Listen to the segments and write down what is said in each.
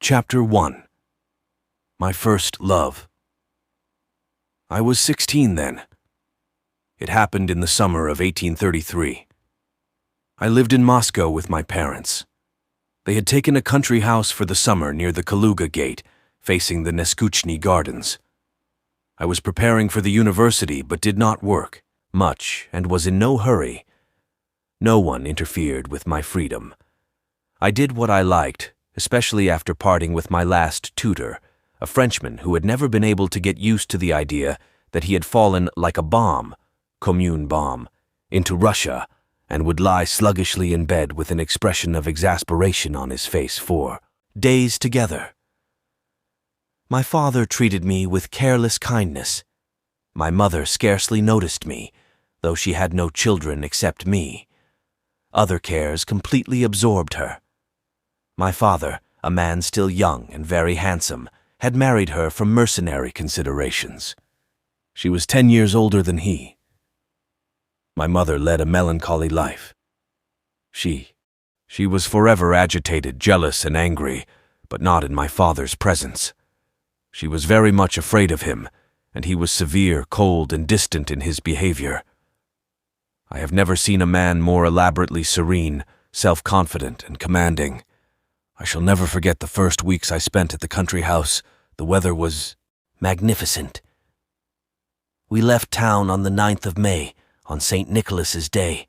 Chapter 1. My First Love. I was 16 then. It happened in the summer of 1833. I lived in Moscow with my parents. They had taken a country house for the summer near the Kaluga Gate, facing the Neskuchny Gardens. I was preparing for the university but did not work much and was in no hurry. No one interfered with my freedom. I did what I liked, especially after parting with my last tutor, a Frenchman who had never been able to get used to the idea that he had fallen like a bomb, commune bomb, into Russia and would lie sluggishly in bed with an expression of exasperation on his face for days together. My father treated me with careless kindness. My mother scarcely noticed me, though she had no children except me. Other cares completely absorbed her. My father, a man still young and very handsome, had married her from mercenary considerations. She was 10 years older than he. My mother led a melancholy life. She was forever agitated, jealous, and angry, but not in my father's presence. She was very much afraid of him, and he was severe, cold, and distant in his behavior. I have never seen a man more elaborately serene, self-confident, and commanding. I shall never forget the first weeks I spent at the country house. The weather was magnificent. We left town on the 9th of May, on St. Nicholas's Day.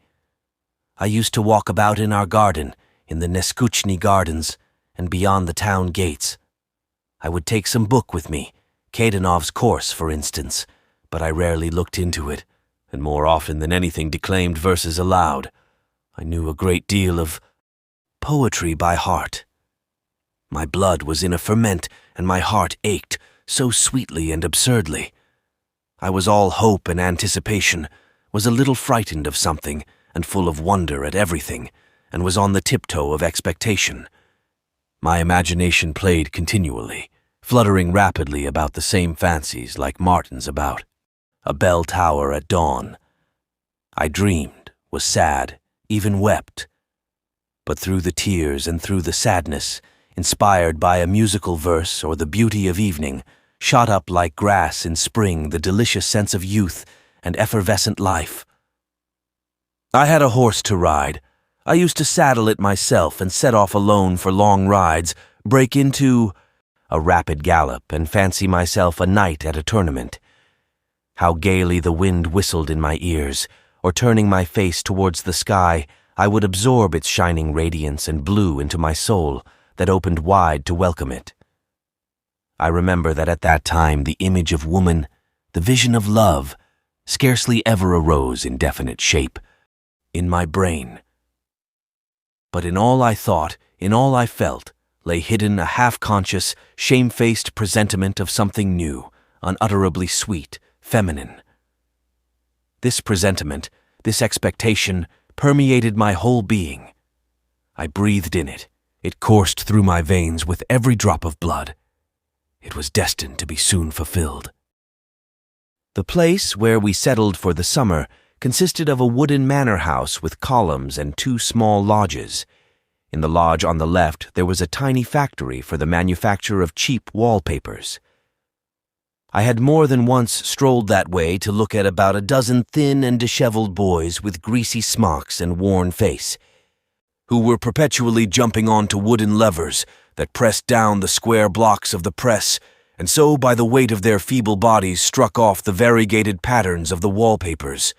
I used to walk about in our garden, in the Neskuchny Gardens, and beyond the town gates. I would take some book with me, Kadanov's Course, for instance, but I rarely looked into it, and more often than anything declaimed verses aloud. I knew a great deal of poetry by heart. My blood was in a ferment, and my heart ached so sweetly and absurdly. I was all hope and anticipation, was a little frightened of something, and full of wonder at everything, and was on the tiptoe of expectation. My imagination played continually, fluttering rapidly about the same fancies like martins about a bell tower at dawn. I dreamed, was sad, even wept. But through the tears and through the sadness, inspired by a musical verse or the beauty of evening, shot up like grass in spring the delicious sense of youth and effervescent life. I had a horse to ride. I used to saddle it myself and set off alone for long rides, break into a rapid gallop and fancy myself a knight at a tournament. How gaily the wind whistled in my ears, or turning my face towards the sky, I would absorb its shining radiance and blue into my soul, that opened wide to welcome it. I remember that at that time the image of woman, the vision of love, scarcely ever arose in definite shape in my brain. But in all I thought, in all I felt, lay hidden a half-conscious, shame-faced presentiment of something new, unutterably sweet, feminine. This presentiment, this expectation, permeated my whole being. I breathed in it. It coursed through my veins with every drop of blood. It was destined to be soon fulfilled. The place where we settled for the summer consisted of a wooden manor house with columns and 2 small lodges. In the lodge on the left there was a tiny factory for the manufacture of cheap wallpapers. I had more than once strolled that way to look at about a dozen thin and disheveled boys with greasy smocks and worn face, who were perpetually jumping onto wooden levers that pressed down the square blocks of the press, and so by the weight of their feeble bodies struck off the variegated patterns of the wallpapers.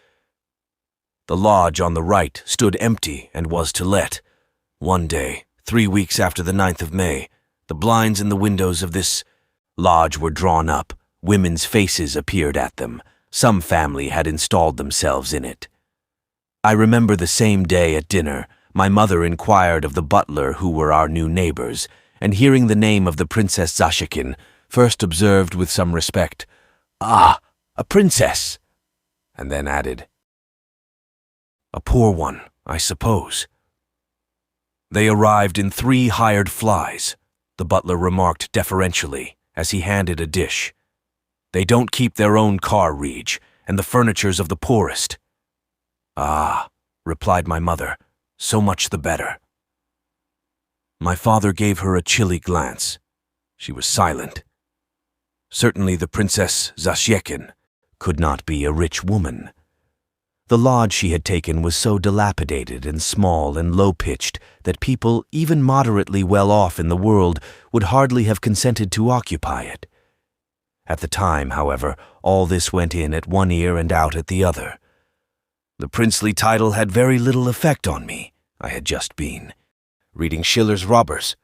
The lodge on the right stood empty and was to let. One day, 3 weeks after the 9th of May, the blinds in the windows of this lodge were drawn up. Women's faces appeared at them. Some family had installed themselves in it. I remember the same day at dinner, my mother inquired of the butler who were our new neighbors, and hearing the name of the Princess Zashekin, first observed with some respect, "Ah, a princess," and then added, "A poor one, I suppose." They arrived in 3 hired flies, the butler remarked deferentially as he handed a dish. "They don't keep their own car, Reg, and the furniture's of the poorest." "Ah," replied my mother, "so much the better." My father gave her a chilly glance, She was silent. Certainly the Princess Zasyekhin could not be a rich woman. The lodge she had taken was so dilapidated and small and low-pitched that people, even moderately well off in the world, would hardly have consented to occupy it. At the time, however, all this went in at one ear and out at the other. The princely title had very little effect on me. I had just been reading Schiller's Robbers,